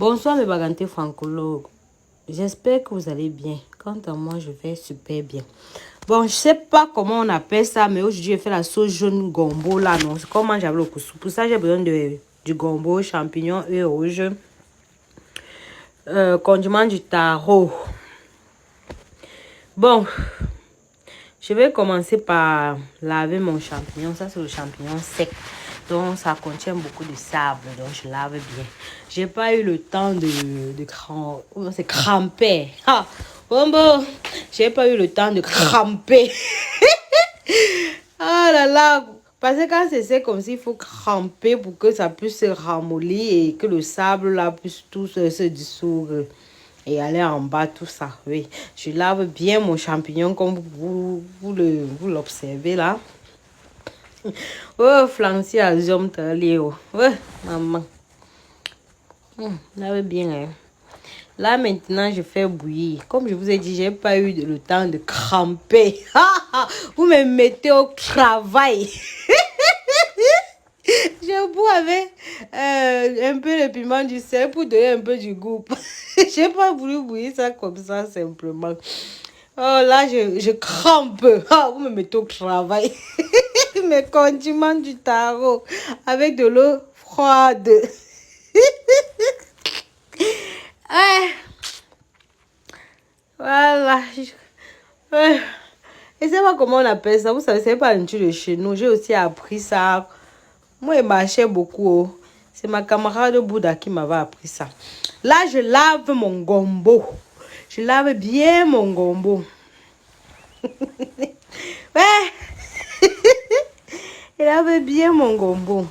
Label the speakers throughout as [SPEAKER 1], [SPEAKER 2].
[SPEAKER 1] Bonsoir mes bagantés francologues. J'espère que vous allez bien. Quant à moi, je vais super bien. Bon, je sais pas comment on appelle ça, mais aujourd'hui, j'ai fait la sauce jaune gombo là, non? C'est comment j'avais le couscous. Pour ça, j'ai besoin du gombo, champignons, œufs rouges, condiment du taro. Bon, je vais commencer par laver mon champignon. Ça, c'est le champignon sec. Donc, ça contient beaucoup de sable. Donc, je lave bien. J'ai pas eu le temps de cramper. Ah, bon. J'ai pas eu le temps de cramper. Ah là là. Parce que quand c'est sec comme ça, il faut cramper pour que ça puisse se ramollir et que le sable là puisse tout se dissoudre. Et aller en bas, tout ça, oui. Je lave bien mon champignon comme vous l'observez là. Oh, flanci à zoom Léo. Ouais, maman. Lave bien, hein. Là, maintenant, je fais bouillir. Comme je vous ai dit, j'ai pas eu le temps de cramper. Vous me mettez au travail. Je bois avec un peu de piment du sel pour donner un peu du goût. J'ai pas voulu bouillir ça comme ça simplement. Oh là, je crampe. Vous me mettez au travail. Mes condiments du taro avec de l'eau froide. Voilà. Et c'est pas comment on appelle ça. Vous savez, c'est pas un truc de chez nous. J'ai aussi appris ça. Moi, il marchait beaucoup. C'est ma camarade Bouddha qui m'avait appris ça. Là, je lave mon gombo. Je lave bien mon gombo. Ouais. Je lave bien mon gombo.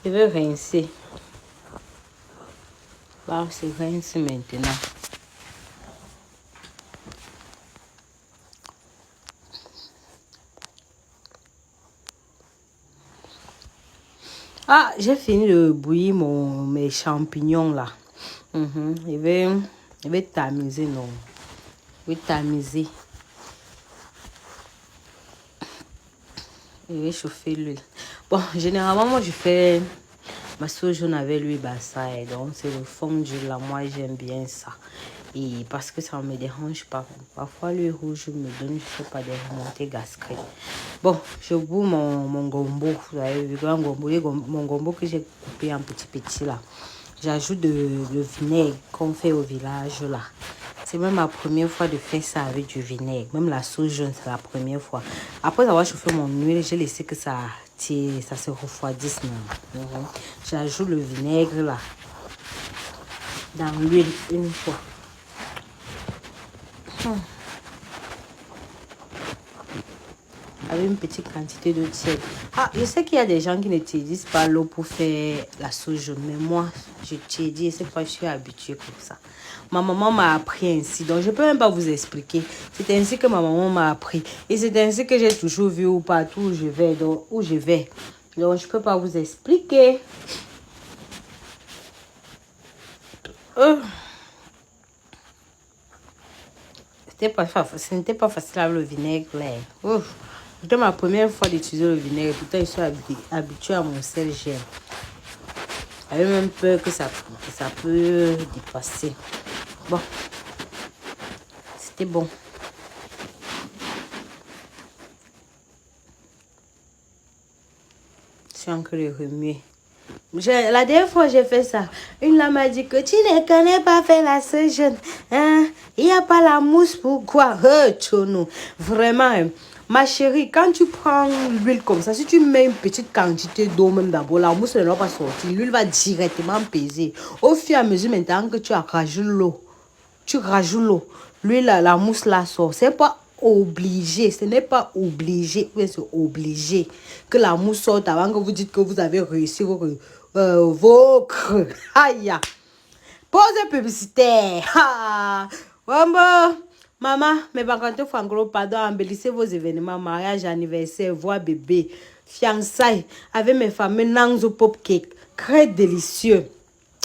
[SPEAKER 1] Je vais rincer. Bah, c'est rince maintenant. Ah, j'ai fini de bouillir mes champignons là. Je vais tamiser, non. Je vais tamiser. Je vais chauffer l'huile. Bon, généralement, moi, je fais ma sauce jaune avec l'huile bassa. Donc, c'est le fondu là. Moi, j'aime bien ça. Et parce que ça ne me dérange pas. Parfois, l'huile rouge me donne, je sais pas, des remontées gastriques. Bon, je boue mon gombo. Vous avez vu, mon gombo que j'ai coupé en petits là. J'ajoute le vinaigre qu'on fait au village là. C'est même ma première fois de faire ça avec du vinaigre. Même la sauce jaune, c'est la première fois. Après avoir chauffé mon huile, j'ai laissé que ça se refroidisse. J'ajoute le vinaigre là. Dans l'huile une fois. Avec une petite quantité d'eau tiède. Ah, je sais qu'il y a des gens qui n'utilisent pas l'eau pour faire la sauce jaune. Mais moi, je t'ai dit, c'est pas, je suis habituée comme ça. Ma maman m'a appris ainsi. Donc, je peux même pas vous expliquer. C'est ainsi que ma maman m'a appris. Et c'est ainsi que j'ai toujours vu ou partout où je vais. Donc, je peux pas vous expliquer. Ce n'était pas facile avec le vinaigre là. C'était ma première fois d'utiliser le vinaigre. Pourtant, je suis habituée à mon sel gel. J'avais même peur que ça peut dépasser. Bon. C'était bon. Je suis encore le remuer. La dernière fois, j'ai fait ça. Une là m'a dit que tu ne connais pas faire la sauce jaune. Hein? Il n'y a pas la mousse, pourquoi? Vraiment. Ma chérie, quand tu prends l'huile comme ça, si tu mets une petite quantité d'eau même d'abord, la mousse ne va pas sortir. L'huile va directement peser. Au fur et à mesure maintenant que tu rajoutes l'eau, l'huile, la mousse là sort. C'est pas obligé, ce n'est pas obligé, mais c'est obligé que la mousse sorte avant que vous dites que vous avez réussi vos creux. Aïe! Pause publicitaire. Ah! Bon. Maman, mes vacances franco, pardon, embellissez vos événements, mariage, anniversaire, voix bébé, fiançailles, avec mes fameux Nangzo Pop Cake, très délicieux.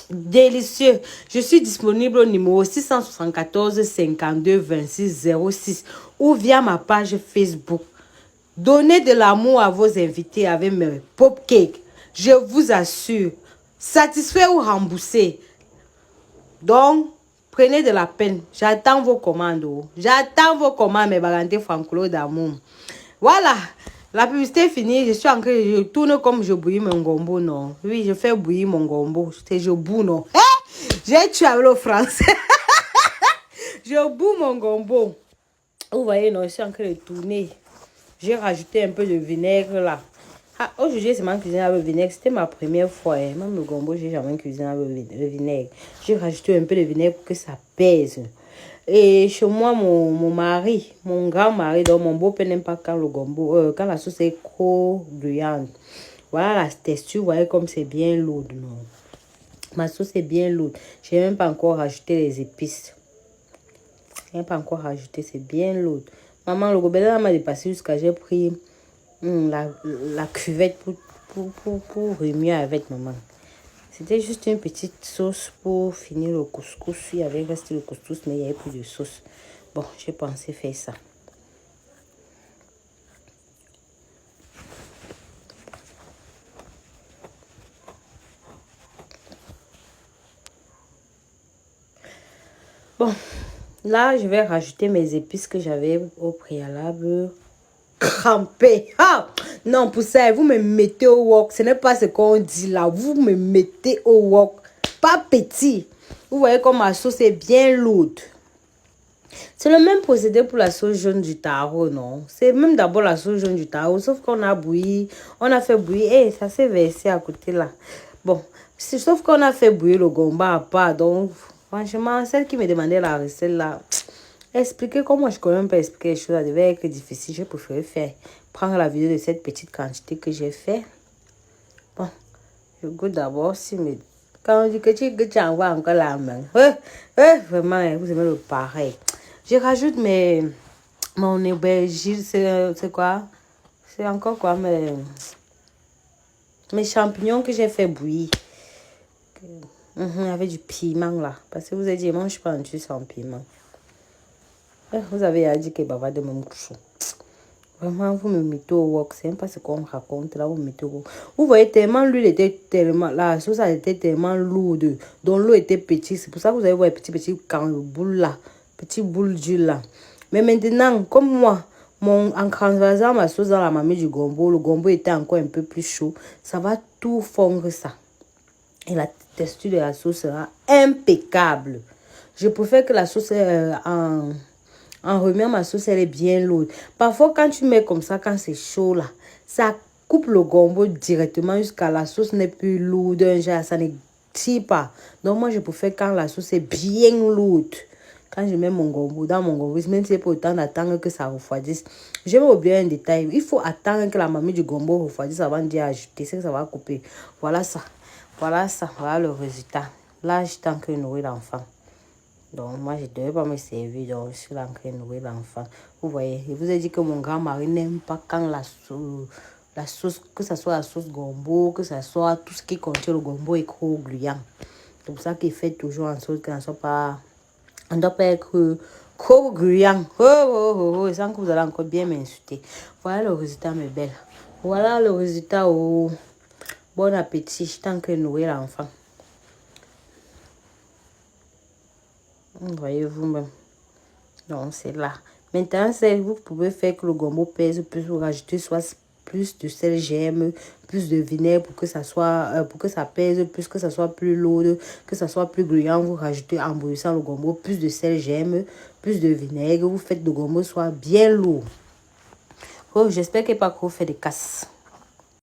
[SPEAKER 1] Délicieux. Je suis disponible au numéro 674 52 26 06 ou via ma page Facebook. Donnez de l'amour à vos invités avec mes pop cakes. Je vous assure, satisfait ou remboursé. Donc, prenez de la peine. J'attends vos commandes. J'attends vos commandes, mes bagantés franco d'amour. Voilà. La publicité est finie. Je suis en train de tourner comme je bouillis mon gombo, non. Oui, je fais bouillir mon gombo. Je boue, non. J'ai tué avec le français. Je boue mon gombo. Vous voyez, non, je suis en train de tourner. J'ai rajouté un peu de vinaigre là. Ah, aujourd'hui, c'est ma cuisine avec le vinaigre. C'était ma première fois. Même le gombo, j'ai jamais cuisiné avec le vinaigre. J'ai rajouté un peu de vinaigre pour que ça pèse. Et chez moi, mon mari, mon grand-mari, donc mon beau-père n'aime pas quand le gombo, quand la sauce est trop bruyante. Voilà la texture, vous voyez comme c'est bien lourd. Non? Ma sauce est bien lourde. Je n'ai même pas encore rajouté les épices. Je n'ai pas encore rajouté, c'est bien lourd. Maman, le gobelin m'a dépassé jusqu'à j'ai pris la cuvette pour remuer avec maman. C'était juste une petite sauce pour finir le couscous. Il y avait resté le couscous, mais il n'y avait plus de sauce. Bon, j'ai pensé faire ça. Bon, là, je vais rajouter mes épices que j'avais au préalable. Crampé. Ah! Non, pour ça, vous me mettez au wok. Ce n'est pas ce qu'on dit là. Vous me mettez au wok. Pas petit. Vous voyez comme ma sauce est bien lourde. C'est le même procédé pour la sauce jaune du taro, non? C'est même d'abord la sauce jaune du taro. Sauf qu'on a bouilli. On a fait bouillir. Eh, ça s'est versé à côté là. Bon. Sauf qu'on a fait bouillir le gomba à part. Donc, franchement, celle qui me demandait la recette là. Expliquer comment je connais même pas expliquer les choses, ça devait être difficile. J'ai préféré prendre la vidéo de cette petite quantité que j'ai fait. Bon, je goûte d'abord. Quand on dit que tu envoies encore la main. Vraiment, vous aimez le pareil. Je rajoute mon aubergine. C'est quoi? C'est encore quoi? Mes champignons que j'ai fait bouillir. Avec du piment là. Parce que vous avez dit, moi je ne mange pas sans piment. Vous avez dit que baba de mon couchon. Vraiment, vous me mettez au wok. C'est pas ce qu'on me raconte là. Vous me mettez au wok. Vous voyez tellement l'huile était tellement. La sauce était tellement lourde. Donc l'eau était petite. C'est pour ça que vous avez vu petit quand le boule là. Petit boule d'huile là. Mais maintenant, comme moi, en transversant ma sauce dans la mamie du gombo, le gombo était encore un peu plus chaud. Ça va tout fondre ça. Et la texture de la sauce sera impeccable. Je préfère que la sauce en remuant ma sauce, elle est bien lourde. Parfois, quand tu mets comme ça, quand c'est chaud là, ça coupe le gombo directement jusqu'à la sauce n'est plus lourde. Ça ne tire pas. Donc, moi, je préfère quand la sauce est bien lourde. Quand je mets mon gombo dans mon gombo, même si c'est pas autant d'attendre que ça refroidisse. Je vais oublier un détail. Il faut attendre que la mamie du gombo refroidisse avant d'y ajouter. C'est que ça va couper. Voilà ça. Voilà ça. Voilà le résultat. Là, je suis en train de nourrir l'enfant. Donc, moi, je ne devais pas me servir. Donc, je suis en train de nourrir l'enfant. Vous voyez, je vous ai dit que mon grand-mari n'aime pas quand la sauce, que ce soit la sauce gombo, que ce soit tout ce qui contient le gombo est trop gluant. C'est pour ça qu'il fait toujours en sorte qu'on ne soit pas... On ne doit pas être trop gluant. Sans que vous allez encore bien m'insulter. Voilà le résultat, mes belles. Voilà le résultat. Oh. Bon appétit. Je suis en train de nourrir l'enfant. Voyez-vous même. Donc, c'est là. Maintenant, vous pouvez faire que le gombo pèse plus. Vous rajoutez soit plus de sel gemme, plus de vinaigre pour que ça soit, pour que ça pèse plus, que ça soit plus lourd, que ça soit plus gluant. Vous rajoutez en bouillissant le gombo plus de sel gemme, plus de vinaigre. Vous faites le gombo soit bien lourd. Oh, j'espère qu'il n'y a pas trop fait de casse.